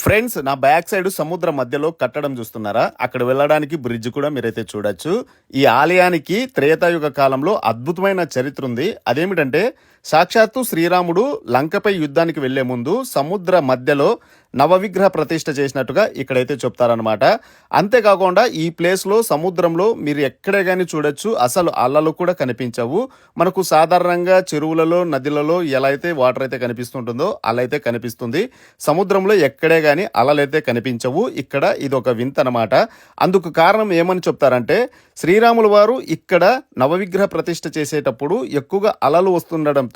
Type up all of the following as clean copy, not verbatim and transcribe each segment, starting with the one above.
Friends, నా back side సముద్రం మధ్యలో కట్టడం చూస్తున్నారా? అక్కడ వెళ్ళడానికి బ్రిడ్జ్ కూడా మీరైతే చూడొచ్చు. ఈ ఆలయానికి త్రేతాయుగ కాలంలో అద్భుతమైన చరిత్ర ఉంది. అదేమిటంటే సాక్షాత్తు శ్రీరాముడు లంకపై యుద్ధానికి వెళ్లే ముందు సముద్ర మధ్యలో నవవిగ్రహ ప్రతిష్ఠ చేసినట్టుగా ఇక్కడైతే చెప్తారనమాట. అంతేకాకుండా ఈ ప్లేస్లో సముద్రంలో మీరు ఎక్కడే కానీ చూడొచ్చు, అసలు అలలు కూడా కనిపించవు. మనకు సాధారణంగా చెరువులలో, నదులలో ఎలా అయితే వాటర్ అయితే కనిపిస్తుంటుందో అలా అయితే కనిపిస్తుంది. సముద్రంలో ఎక్కడే కానీ అలలైతే కనిపించవు. ఇక్కడ ఇది ఒక వింత అనమాట. అందుకు కారణం ఏమని చెప్తారంటే, శ్రీరాముల వారు ఇక్కడ నవవిగ్రహ ప్రతిష్ఠ చేసేటప్పుడు ఎక్కువగా అలలు వస్తుండడంతో,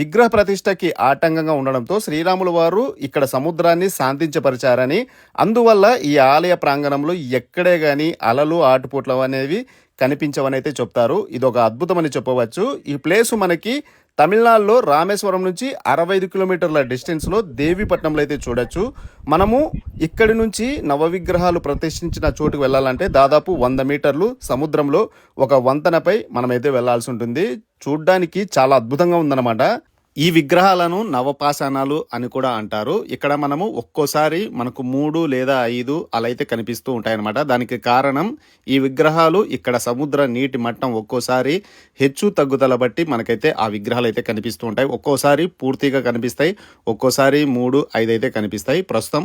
విగ్రహ ప్రతిష్టకి ఆటంకంగా ఉండడంతో శ్రీరాముల వారు ఇక్కడ సముద్రాన్ని శాంతించపరిచారని, అందువల్ల ఈ ఆలయ ప్రాంగణంలో ఎక్కడే గాని అలలు ఆటుపోట్లు అనేవి కనిపించవని అయితే చెప్తారు. ఇది ఒక అద్భుతమని చెప్పవచ్చు. ఈ ప్లేసు మనకి తమిళనాడులో రామేశ్వరం నుంచి 65 కిలోమీటర్ల డిస్టెన్స్లో దేవీపట్నంలో అయితే చూడొచ్చు. మనము ఇక్కడి నుంచి నవవిగ్రహాలు ప్రతిష్ఠించిన చోటుకు వెళ్ళాలంటే దాదాపు 100 మీటర్లు సముద్రంలో ఒక వంతెనపై మనమైతే వెళ్లాల్సి ఉంటుంది. చూడ్డానికి చాలా అద్భుతంగా ఉందన్నమాట. ఈ విగ్రహాలను నవపాషాణాలు అని కూడా అంటారు. ఇక్కడ మనము ఒక్కోసారి మనకు 3 లేదా 5 అలా అయితే కనిపిస్తూ ఉంటాయన్నమాట. దానికి కారణం ఈ విగ్రహాలు ఇక్కడ సముద్ర నీటి మట్టం ఒక్కోసారి హెచ్చు తగ్గుదల బట్టి మనకైతే ఆ విగ్రహాలు అయితే కనిపిస్తూ ఉంటాయి. ఒక్కోసారి పూర్తిగా కనిపిస్తాయి, ఒక్కోసారి 3, 5 అయితే కనిపిస్తాయి. ప్రస్తుతం